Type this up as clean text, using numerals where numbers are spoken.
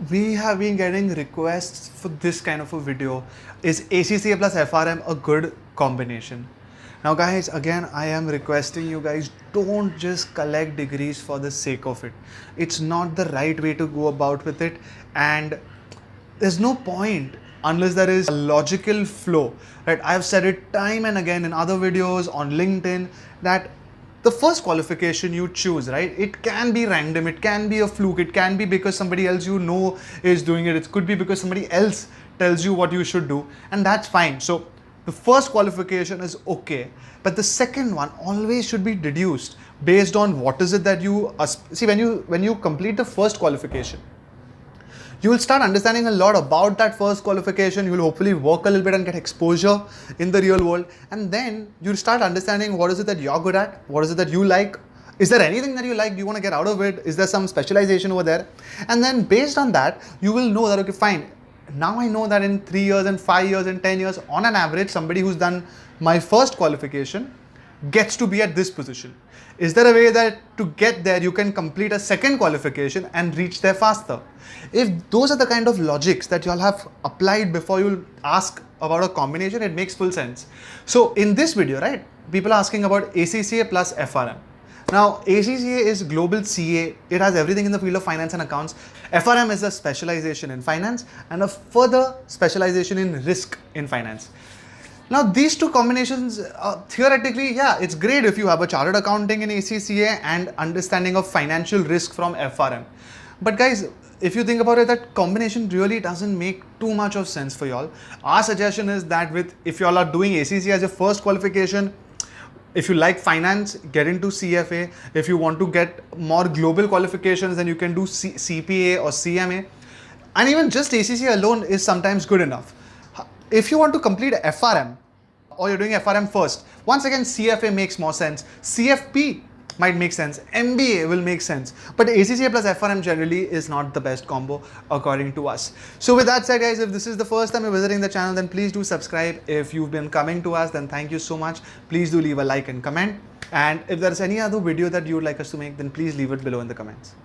we have been getting requests for this kind of a video. Is ACCA plus FRM a good combination? Now guys, again I am requesting you guys, don't just collect degrees for the sake of it. It's not the right way to go about with it, and there's no point unless there is a logical flow, right? I've said it time and again in other videos on LinkedIn that the first qualification you choose, right? It can be random, it can be a fluke, it can be because somebody else you know is doing it, it could be because somebody else tells you what you should do, and that's fine. So the first qualification is okay, but the second one always should be deduced based on what is it that you see. When you complete the first qualification, you will start understanding a lot about that first qualification. You will hopefully work a little bit and get exposure in the real world, and then you'll start understanding what is it that you're good at, what is it that you like, is there anything that you like, do you want to get out of it, is there some specialization over there, and then based on that you will know that okay, fine, now I know that in 3 years and 5 years and 10 years on an average somebody who's done my first qualification gets to be at this position. Is there a way that to get there you can complete a second qualification and reach there faster? If those are the kind of logics that you all have applied before you ask about a combination, it makes full sense. So in this video, right, people are asking about ACCA plus FRM. Now ACCA is global CA, it has everything in the field of finance and accounts. FRM is a specialization in finance and a further specialization in risk in finance. Now these two combinations, theoretically, yeah, it's great if you have a chartered accounting in ACCA and understanding of financial risk from FRM. But guys, if you think about it, that combination really doesn't make too much of sense for y'all. Our suggestion is that if y'all are doing ACCA as your first qualification, if you like finance, get into CFA. If you want to get more global qualifications, then you can do CPA or CMA. And even just ACCA alone is sometimes good enough. If you want to complete FRM, or you're doing FRM first, once again CFA makes more sense, CFP might make sense, MBA will make sense, but ACCA plus FRM generally is not the best combo according to us. So with that said guys, if this is the first time you're visiting the channel, then please do subscribe. If you've been coming to us, then thank you so much. Please do leave a like and comment, and if there's any other video that you would like us to make, then please leave it below in the comments.